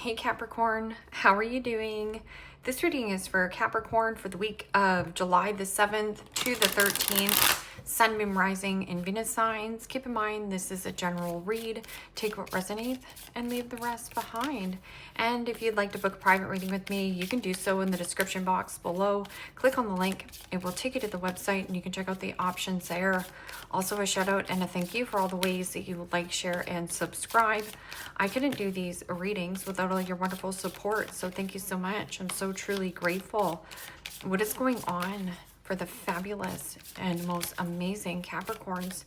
Hey Capricorn, how are you doing? This reading is for Capricorn for the week of July the 7th to the 13th. Sun, Moon, Rising, and Venus signs. Keep in mind this is a general read. Take what resonates and leave the rest behind. And if you'd like to book a private reading with me, you can do so in the description box below. Click on the link. It will take you to the website and you can check out the options there. Also a shout out and a thank you for all the ways that you like, share, and subscribe. I couldn't do these readings without all your wonderful support, so thank you so much. I'm so truly grateful. What is going on for the fabulous and most amazing Capricorns?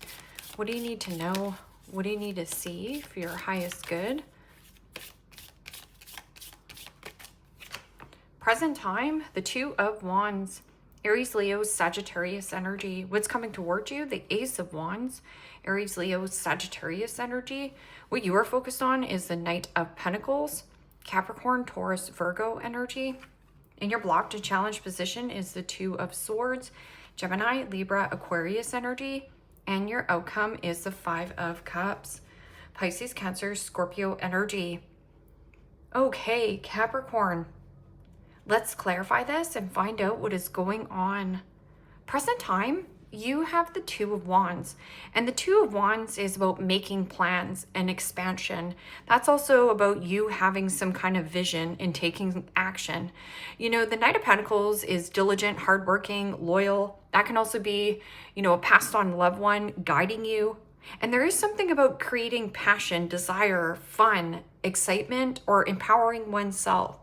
What do you need to know? What do you need to see for your highest good? Present time, the Two of Wands. Aries, Leo, Sagittarius energy. What's coming towards you? The Ace of Wands. Aries, Leo, Sagittarius energy. What you are focused on is the Knight of Pentacles. Capricorn, Taurus, Virgo energy. In your blocked and challenged position is the Two of Swords. Gemini, Libra, Aquarius energy. And your outcome is the Five of Cups. Pisces, Cancer, Scorpio energy. Okay, Capricorn. Let's clarify this and find out what is going on. Present time, you have the Two of Wands. And the Two of Wands is about making plans and expansion. That's also about you having some kind of vision and taking action. You know, the Knight of Pentacles is diligent, hardworking, loyal. That can also be, you know, a passed on loved one guiding you. And there is something about creating passion, desire, fun, excitement, or empowering oneself.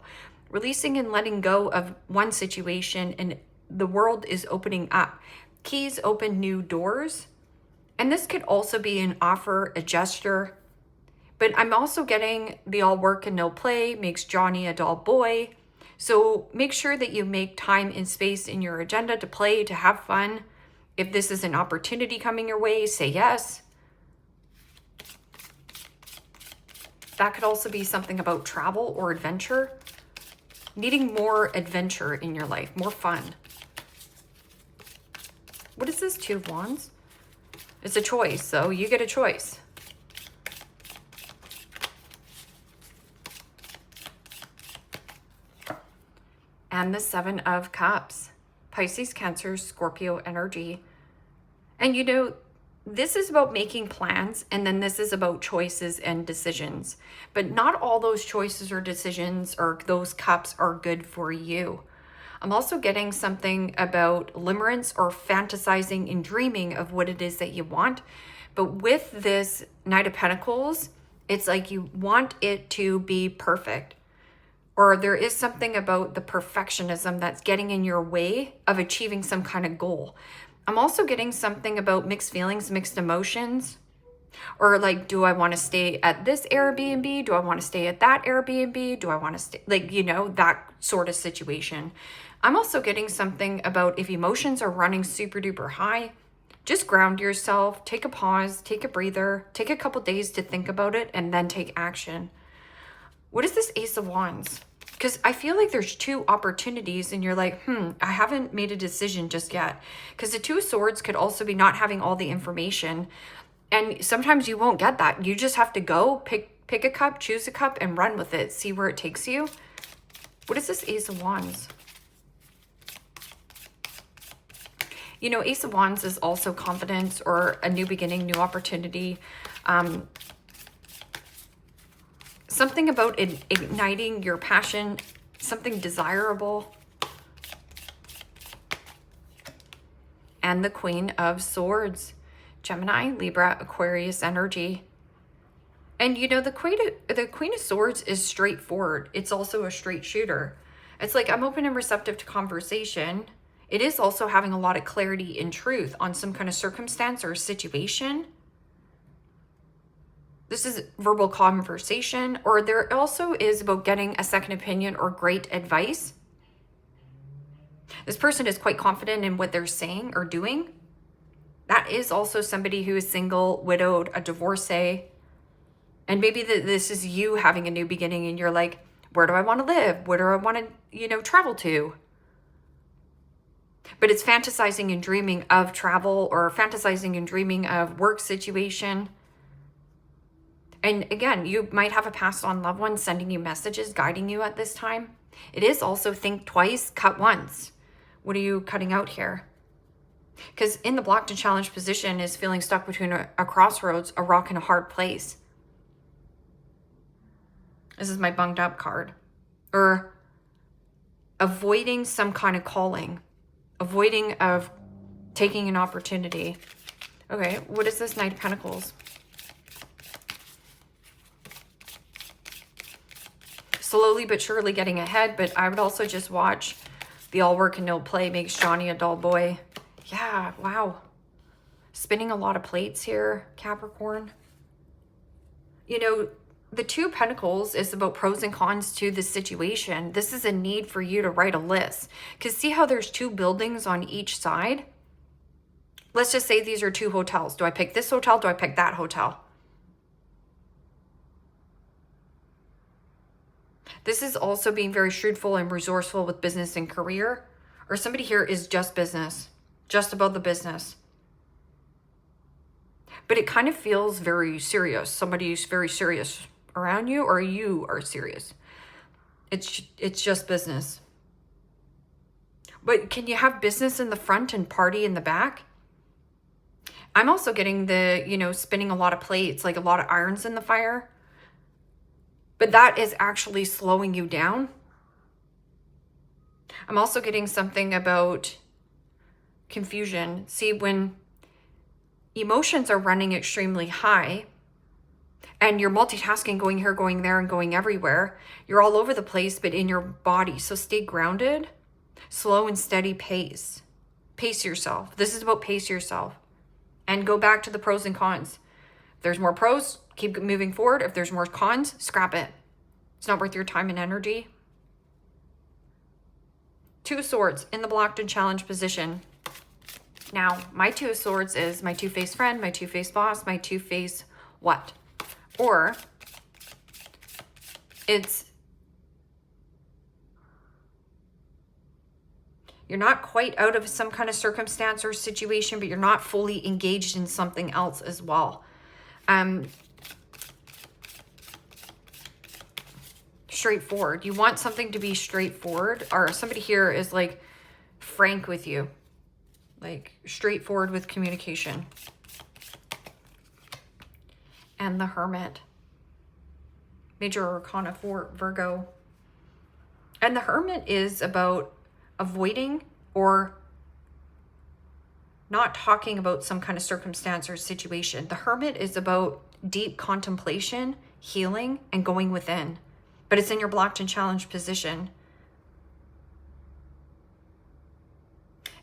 Releasing and letting go of one situation and the world is opening up. Keys open new doors. And this could also be an offer, a gesture. But I'm also getting the all work and no play makes Johnny a dull boy. So make sure that you make time and space in your agenda to play, to have fun. If this is an opportunity coming your way, say yes. That could also be something about travel or adventure. Needing more adventure in your life, more fun. What is this Two of Wands? It's a choice, so you get a choice. And the Seven of Cups. Pisces, Cancer, Scorpio energy. And you know, this is about making plans, and then this is about choices and decisions. But not all those choices or decisions or those cups are good for you. I'm also getting something about limerence or fantasizing and dreaming of what it is that you want. But with this Knight of Pentacles, it's like you want it to be perfect. Or there is something about the perfectionism that's getting in your way of achieving some kind of goal. I'm also getting something about mixed feelings, mixed emotions, or like, do I want to stay at this Airbnb? Do I want to stay at that Airbnb? Do I want to stay, like, you know, that sort of situation. I'm also getting something about if emotions are running super duper high, just ground yourself, take a pause, take a breather, take a couple days to think about it, and then take action. What is this Ace of Wands? Because I feel like there's two opportunities and you're like, I haven't made a decision just yet. Because the Two of Swords could also be not having all the information. And sometimes you won't get that. You just have to go, pick a cup, choose a cup, and run with it. See where it takes you. What is this Ace of Wands? You know, Ace of Wands is also confidence or a new beginning, new opportunity. Something about igniting your passion, something desirable. And the Queen of Swords, Gemini, Libra, Aquarius energy. And you know, the Queen of Swords is straightforward. It's also a straight shooter. It's like, I'm open and receptive to conversation. It is also having a lot of clarity and truth on some kind of circumstance or situation. This is verbal conversation, or there also is about getting a second opinion or great advice. This person is quite confident in what they're saying or doing. That is also somebody who is single, widowed, a divorcee. And maybe this is you having a new beginning and you're like, where do I want to live? Where do I want to, you know, travel to? But it's fantasizing and dreaming of travel or fantasizing and dreaming of work situation. And again, you might have a passed on loved one sending you messages, guiding you at this time. It is also think twice, cut once. What are you cutting out here? Because in the blocked and challenged position is feeling stuck between a crossroads, a rock and a hard place. This is my bunged up card. Or avoiding some kind of calling. Avoiding of taking an opportunity. Okay, what is this Knight of Pentacles? Slowly but surely getting ahead, but I would also just watch the all work and no play makes Johnny a dull boy. Yeah, wow. Spinning a lot of plates here, Capricorn. You know, the Two of Pentacles is about pros and cons to the situation. This is a need for you to write a list. Because see how there's two buildings on each side? Let's just say these are two hotels. Do I pick this hotel? Do I pick that hotel? This is also being very shrewdful and resourceful with business and career. Or somebody here is just business. Just about the business. But it kind of feels very serious. Somebody's very serious around you, or you are serious. It's just business. But can you have business in the front and party in the back? I'm also getting the, you know, spinning a lot of plates, like a lot of irons in the fire. But that is actually slowing you down. I'm also getting something about confusion. See, when emotions are running extremely high and you're multitasking, going here, going there, and going everywhere, you're all over the place, but in your body. So stay grounded, slow and steady pace. Pace yourself. This is about pace yourself. And go back to the pros and cons. If there's more pros, keep moving forward. If there's more cons, scrap it. It's not worth your time and energy. Two of Swords in the blocked and challenged position. Now, my Two of Swords is my two-faced friend, my two-faced boss, my two-faced what? Or it's you're not quite out of some kind of circumstance or situation, but you're not fully engaged in something else as well. Straightforward. You want something to be straightforward, or somebody here is like frank with you, like straightforward with communication. And the Hermit. Major Arcana for Virgo. And the Hermit is about avoiding or not talking about some kind of circumstance or situation. The Hermit is about deep contemplation, healing, and going within. But it's in your blocked and challenged position.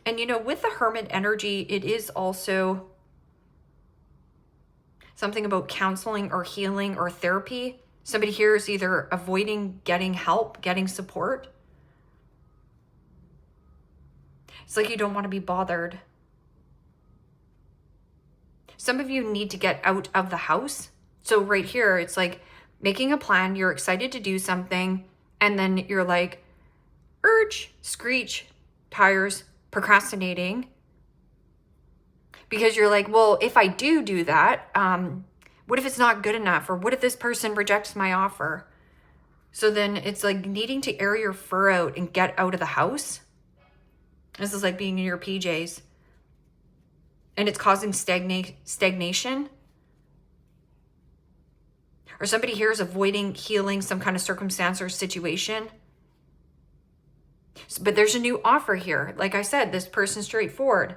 And you know, with the Hermit energy, it is also something about counseling or healing or therapy. Somebody here is either avoiding getting help, getting support. It's like you don't want to be bothered. Some of you need to get out of the house. So right here, it's like making a plan. You're excited to do something. And then you're like, urge, screech, tires, procrastinating. Because you're like, well, if I do that, what if it's not good enough? Or what if this person rejects my offer? So then it's like needing to air your fur out and get out of the house. This is like being in your PJs. And it's causing stagnation. Or somebody here is avoiding healing some kind of circumstance or situation. But there's a new offer here. Like I said, this person's straightforward.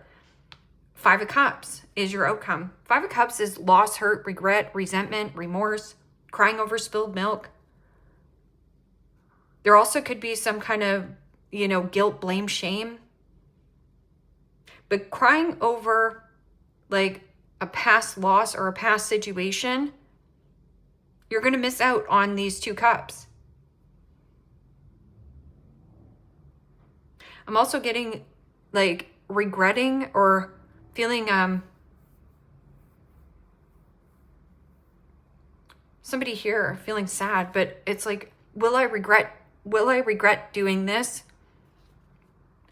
Five of Cups is your outcome. Five of Cups is loss, hurt, regret, resentment, remorse, crying over spilled milk. There also could be some kind of, you know, guilt, blame, shame. But crying over like a past loss or a past situation, you're going to miss out on these two cups. I'm also getting like regretting or feeling somebody here feeling sad, but it's like, will I regret doing this?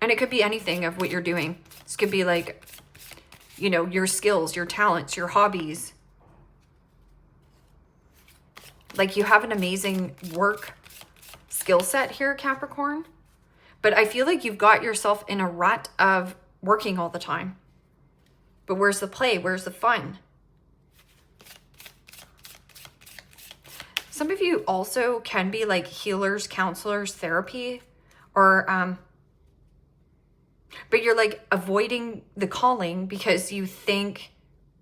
And it could be anything of what you're doing. This could be like, you know, your skills, your talents, your hobbies. Like you have an amazing work skill set here, Capricorn. But I feel like you've got yourself in a rut of working all the time. But where's the play? Where's the fun? Some of you also can be like healers, counselors, therapy, or but you're like avoiding the calling because you think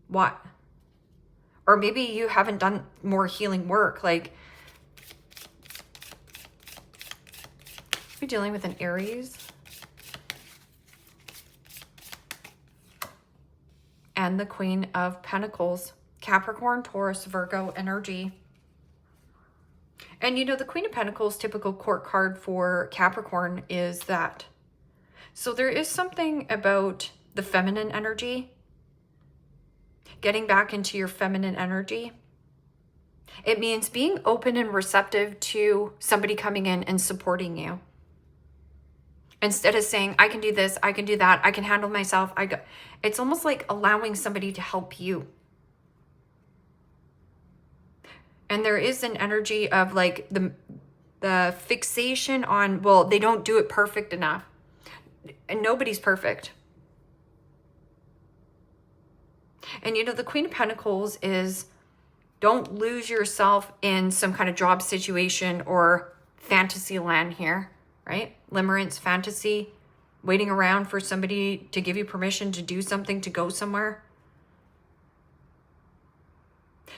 what? Or maybe you haven't done more healing work. Like you're dealing with an Aries and the Queen of Pentacles, Capricorn, Taurus, Virgo energy. And you know, the Queen of Pentacles, typical court card for Capricorn is that. So there is something about the feminine energy, getting back into your feminine energy. It means being open and receptive to somebody coming in and supporting you. Instead of saying, I can do this, I can do that, I can handle myself. It's almost like allowing somebody to help you. And there is an energy of like the fixation on, well, they don't do it perfect enough. And nobody's perfect. And you know, the Queen of Pentacles is, don't lose yourself in some kind of job situation or fantasy land here, right? Limerence, fantasy, waiting around for somebody to give you permission to do something, to go somewhere.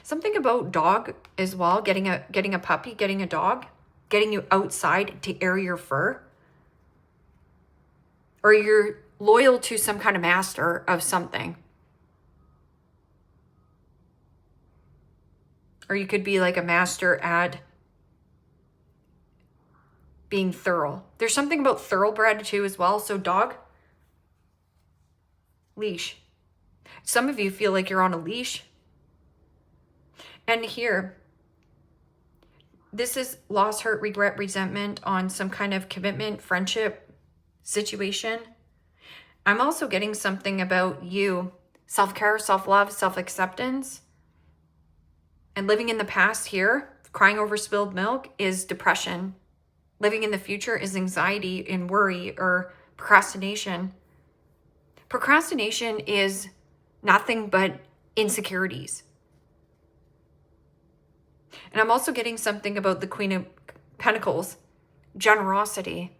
Something about dog as well, getting a puppy, getting a dog, getting you outside to air your fur. Or you're loyal to some kind of master of something. Or you could be like a master at being thorough. There's something about thoroughbred too as well. So dog, leash. Some of you feel like you're on a leash. And here, this is loss, hurt, regret, resentment on some kind of commitment, friendship situation. I'm also getting something about you, self-care, self-love, self-acceptance. And living in the past here, crying over spilled milk, is depression. Living in the future is anxiety and worry or procrastination. Procrastination is nothing but insecurities. And I'm also getting something about the Queen of Pentacles, generosity.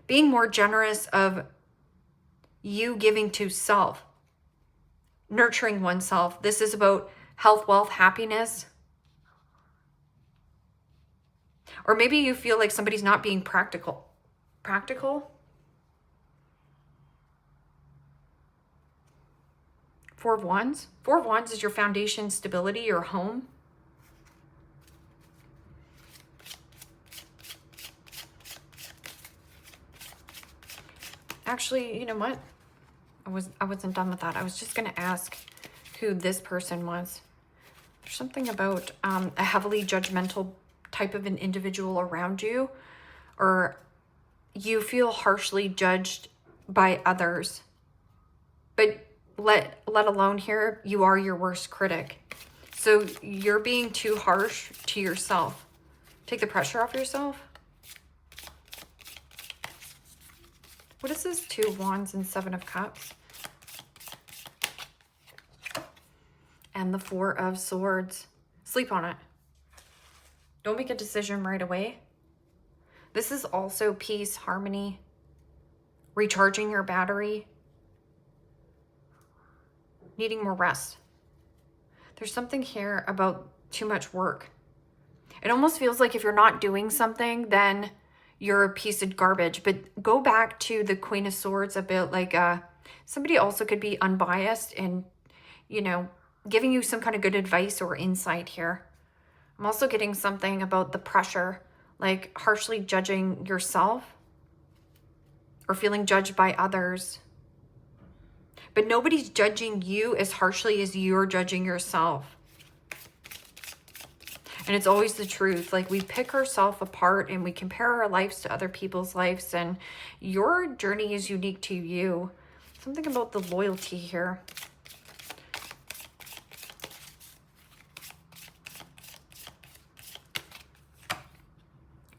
Being more generous of you giving to self, nurturing oneself. This is about health, wealth, happiness. Or maybe you feel like somebody's not being practical. Practical? Four of Wands. Four of Wands is your foundation, stability, your home. Actually, you know what? I wasn't done with that. I was just going to ask who this person was. There's something about a heavily judgmental type of an individual around you, or you feel harshly judged by others. But let alone here, you are your worst critic. So you're being too harsh to yourself. Take the pressure off yourself. What is this? Two of Wands and Seven of Cups. And the Four of Swords. Sleep on it. Don't make a decision right away. This is also peace, harmony, recharging your battery, needing more rest. There's something here about too much work. It almost feels like if you're not doing something, then you're a piece of garbage. But go back to the Queen of Swords a bit, like somebody also could be unbiased and, you know, giving you some kind of good advice or insight here. I'm also getting something about the pressure, like harshly judging yourself or feeling judged by others. But nobody's judging you as harshly as you're judging yourself. And it's always the truth. Like, we pick ourselves apart and we compare our lives to other people's lives, and your journey is unique to you. Something about the loyalty here.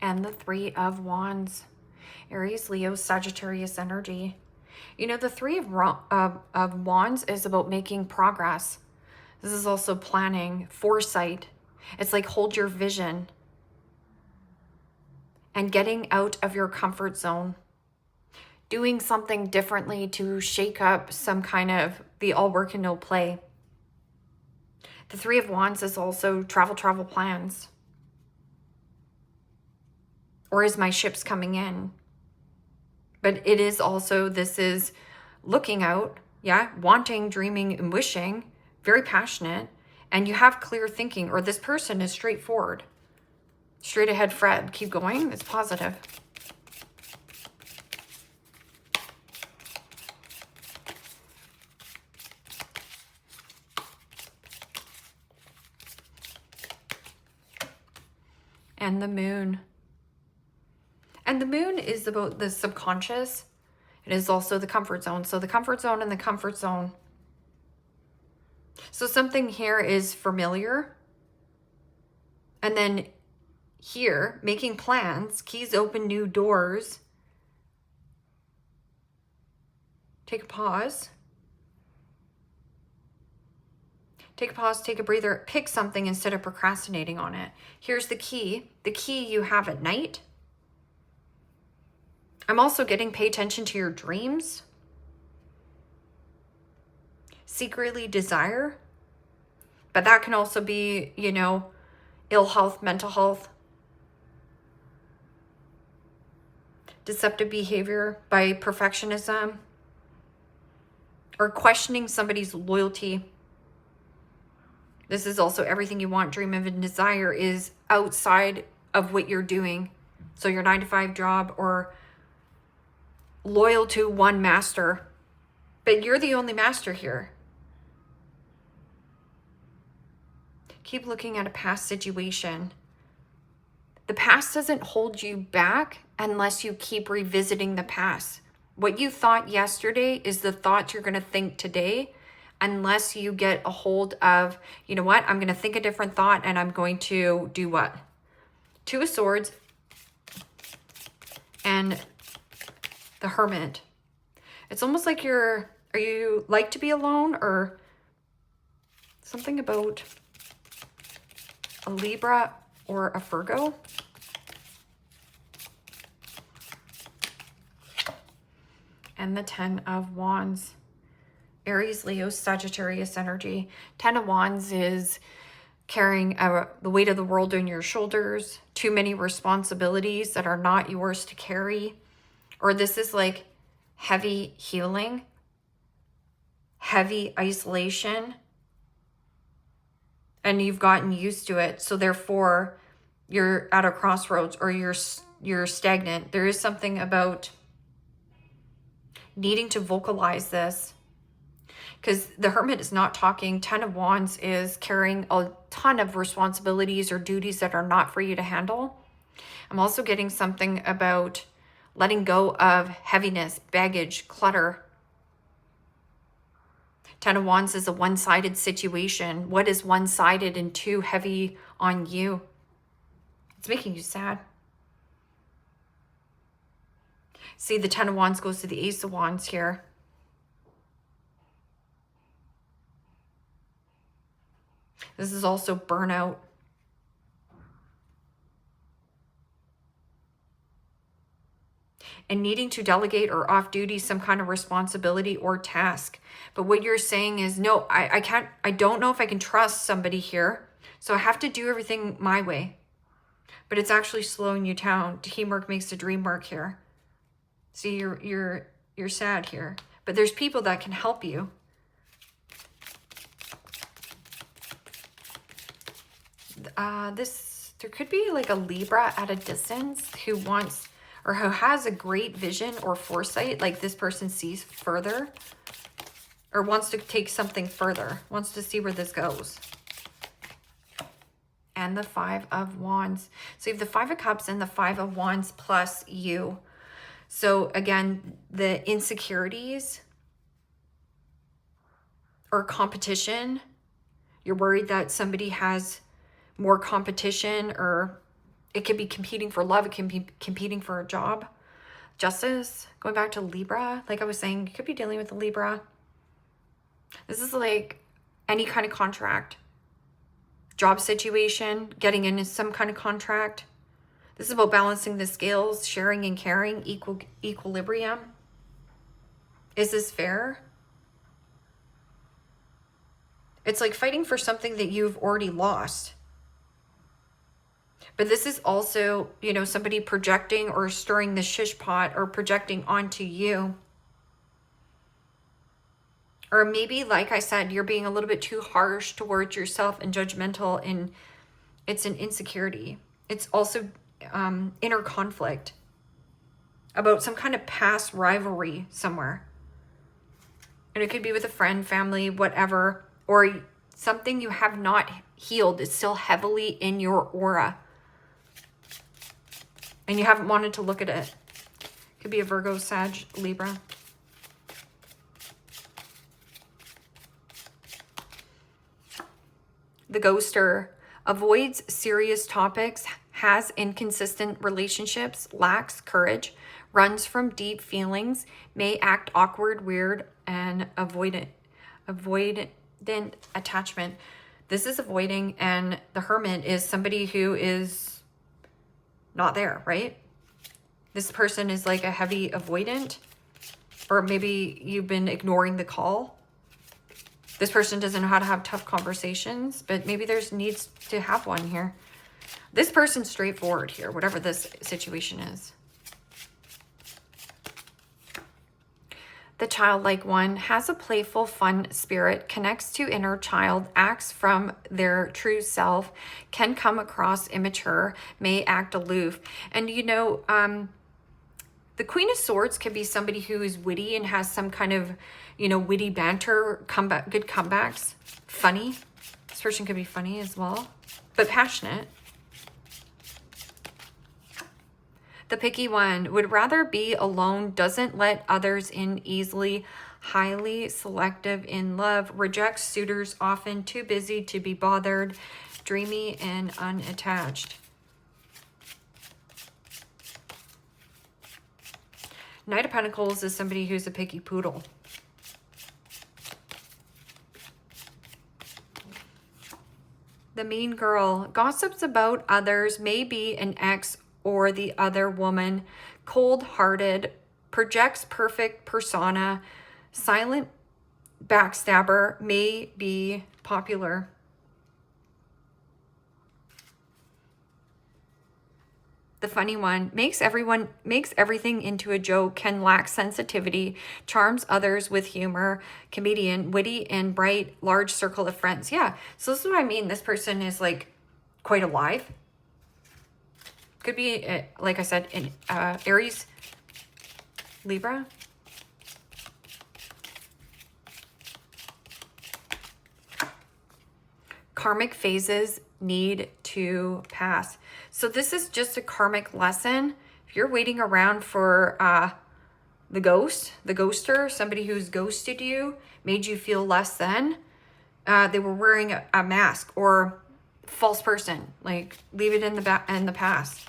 And the Three of Wands. Aries, Leo, Sagittarius energy. You know, the Three of Wands is about making progress. This is also planning, foresight. It's like hold your vision and getting out of your comfort zone. Doing something differently to shake up some kind of the all work and no play. The Three of Wands is also travel plans. Or is my ships coming in? But it is also, this is looking out, yeah, wanting, dreaming, and wishing, very passionate, and you have clear thinking, or this person is straightforward. Straight ahead, Fred. Keep going. It's positive. And the Moon. And the Moon is about the subconscious. It is also the comfort zone. So the comfort zone and the comfort zone. So something here is familiar. And then here, making plans, keys open new doors. Take a pause. Take a pause, take a breather, pick something instead of procrastinating on it. Here's the key. The key you have at night. I'm also getting pay attention to your dreams. Secretly desire. But that can also be, you know, ill health, mental health. Deceptive behavior by perfectionism. Or questioning somebody's loyalty. This is also everything you want, dream of, and desire is outside of what you're doing. So your 9-to-5 job or loyal to one master. But you're the only master here. Keep looking at a past situation. The past doesn't hold you back unless you keep revisiting the past. What you thought yesterday is the thoughts you're going to think today. Unless you get a hold of, you know what, I'm going to think a different thought and I'm going to do what? Two of Swords and the Hermit. It's almost like are you like to be alone, or something about a Libra or a Virgo? And the Ten of Wands. Aries, Leo, Sagittarius energy. 10 of Wands is carrying the weight of the world on your shoulders. Too many responsibilities that are not yours to carry. Or this is like heavy healing. Heavy isolation. And you've gotten used to it. So therefore, you're at a crossroads or you're stagnant. There is something about needing to vocalize this. Because the Hermit is not talking. 10 of Wands is carrying a ton of responsibilities or duties that are not for you to handle. I'm also getting something about letting go of heaviness, baggage, clutter. 10 of Wands is a one-sided situation. What is one-sided and too heavy on you? It's making you sad. See, the 10 of Wands goes to the Ace of Wands here. This is also burnout. And needing to delegate or off duty some kind of responsibility or task. But what you're saying is, no, I don't know if I can trust somebody here. So I have to do everything my way. But it's actually slowing you down. Teamwork makes the dream work here. See, you're sad here. But there's people that can help you. There could be like a Libra at a distance who wants, or who has a great vision or foresight, like this person sees further or wants to take something further, wants to see where this goes. And the 5 of Wands. So you have the 5 of Cups and the 5 of Wands plus you. So again, the insecurities or competition, you're worried that somebody has more competition, or It could be competing for love. It can be competing for a job. Justice, going back to Libra, like I was saying, you could be dealing with a Libra. This is like any kind of contract, job situation, getting into some kind of contract. This is about balancing the scales, sharing and caring, equilibrium. Is this fair? It's like fighting for something that you've already lost. But this is also, you know, somebody projecting or stirring the shish pot or projecting onto you. Or maybe, like I said, you're being a little bit too harsh towards yourself and judgmental, and it's an insecurity. It's also inner conflict about some kind of past rivalry somewhere. And it could be with a friend, family, whatever, or something you have not healed. It's still heavily in your aura. And you haven't wanted to look at it. Could be a Virgo, Sag, Libra. The ghoster avoids serious topics, has inconsistent relationships, lacks courage, runs from deep feelings, may act awkward, weird, and avoidant attachment. This is avoiding, and the Hermit is somebody who is not there, right? This person is like a heavy avoidant, or maybe you've been ignoring the call. This person doesn't know how to have tough conversations, but maybe there's needs to have one here. This person's straightforward here, whatever this situation is. The childlike one has a playful, fun spirit, connects to inner child, acts from their true self, can come across immature, may act aloof. And you know, the Queen of Swords can be somebody who is witty and has some kind of, you know, witty banter, comeback, good comebacks, funny. This person could be funny as well, but passionate. The picky one would rather be alone, doesn't let others in easily, highly selective in love, rejects suitors often, too busy to be bothered, dreamy and unattached. Knight of Pentacles is somebody who's a picky poodle. The mean girl gossips about others, may be an ex or the other woman, cold-hearted, projects perfect persona, silent backstabber, may be popular. The funny one makes everything into a joke, can lack sensitivity, charms others with humor, comedian, witty and bright, large circle of friends. Yeah, so this is what I mean. This person is like quite alive. Could be, like I said, in Aries, Libra. Karmic phases need to pass. So this is just a karmic lesson. If you're waiting around for the ghoster, somebody who's ghosted you, made you feel less than, they were wearing a mask, or false person, like leave it in the past.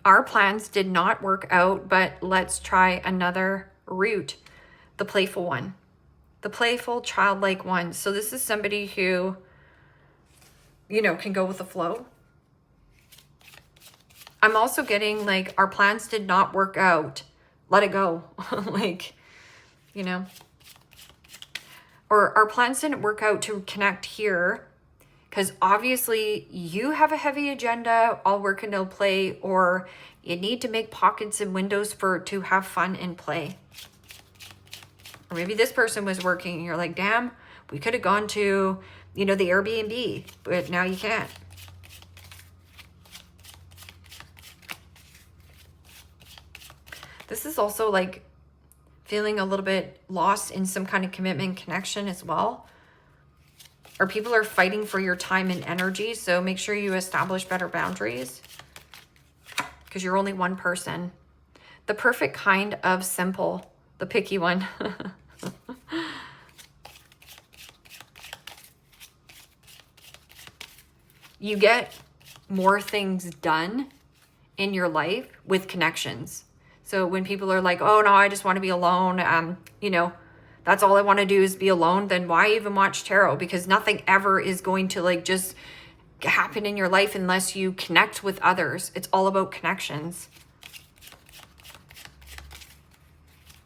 Our plans did not work out, but let's try another route. The playful one. The playful, childlike one. So this is somebody who, you know, can go with the flow. I'm also getting like, our plans did not work out. Let it go. Like, you know. Or our plans didn't work out to connect here, because obviously you have a heavy agenda, all work and no play, or you need to make pockets and windows to have fun and play. Or maybe this person was working and you're like, damn, we could have gone to, you know, the Airbnb, but now you can't. This is also like feeling a little bit lost in some kind of commitment connection as well. Or people are fighting for your time and energy. So make sure you establish better boundaries, because you're only one person. The perfect kind of simple, the picky one. You get more things done in your life with connections. So when people are like, oh no, I just want to be alone, you know, that's all I want to do is be alone, then why even watch tarot? Because nothing ever is going to like just happen in your life unless you connect with others. It's all about connections.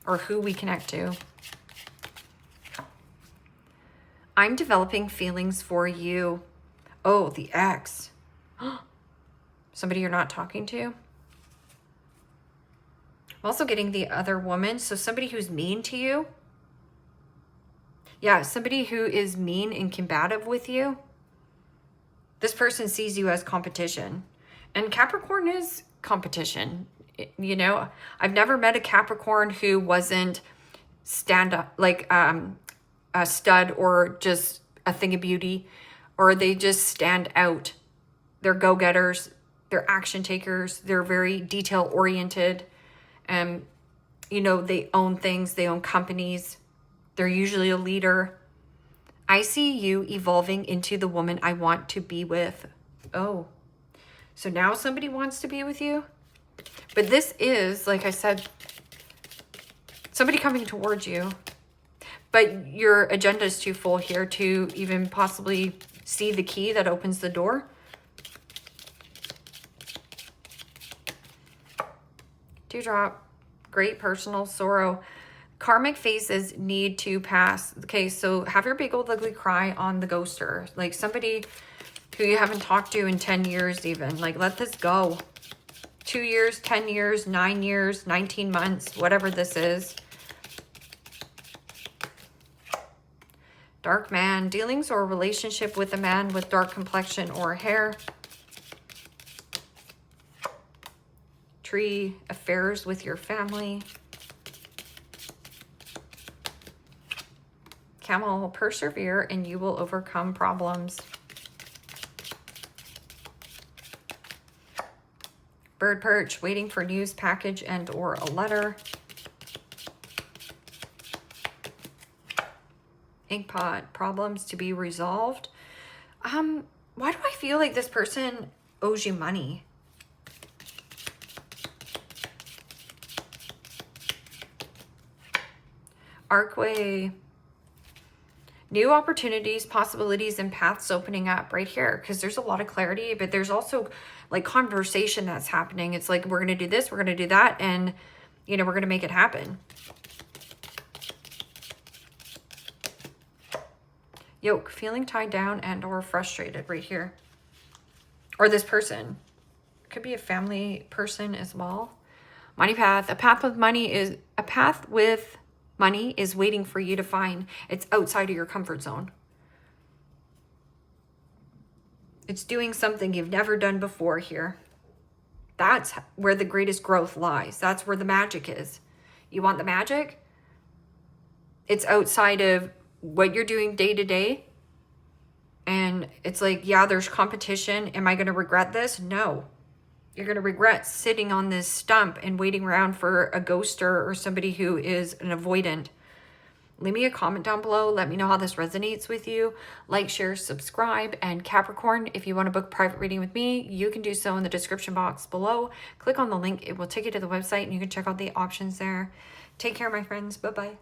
Or who we connect to. I'm developing feelings for you. Oh, the ex. Somebody you're not talking to. I'm also getting the other woman. So somebody who's mean to you. Yeah, somebody who is mean and combative with you. This person sees you as competition. And Capricorn is competition. You know, I've never met a Capricorn who wasn't stand up, like a stud or just a thing of beauty, or they just stand out. They're go-getters, they're action takers, they're very detail oriented. You know, they own things, they own companies. They're usually a leader. I see you evolving into the woman I want to be with. Oh, so now somebody wants to be with you? But this is, like I said, somebody coming towards you. But your agenda is too full here to even possibly see the key that opens the door. Dewdrop, great personal sorrow. Karmic phases need to pass. Okay, so have your big old ugly cry on the ghoster. Like somebody who you haven't talked to in 10 years even. Like, let this go. 2 years, 10 years, 9 years, 19 months, whatever this is. Dark man, dealings or relationship with a man with dark complexion or hair. Tree, affairs with your family. Camel, persevere and you will overcome problems. Bird perch, waiting for news package and or a letter. Inkpot, problems to be resolved. Why do I feel like this person owes you money? Archway. New opportunities, possibilities, and paths opening up right here. Because there's a lot of clarity, but there's also like conversation that's happening. It's like, we're going to do this, we're going to do that. And, you know, we're going to make it happen. Yoke, feeling tied down and or frustrated right here. Or this person. Could be a family person as well. Money path. A path with money is waiting for you to find. It's outside of your comfort zone. It's doing something you've never done before here. That's where the greatest growth lies. That's where the magic is. You want the magic? It's outside of what you're doing day to day. And it's like, yeah, there's competition. Am I going to regret this? No. You're going to regret sitting on this stump and waiting around for a ghoster or somebody who is an avoidant. Leave me a comment down below. Let me know how this resonates with you. Like, share, subscribe. And Capricorn, if you want to book a private reading with me, you can do so in the description box below. Click on the link. It will take you to the website and you can check out the options there. Take care, my friends. Bye-bye.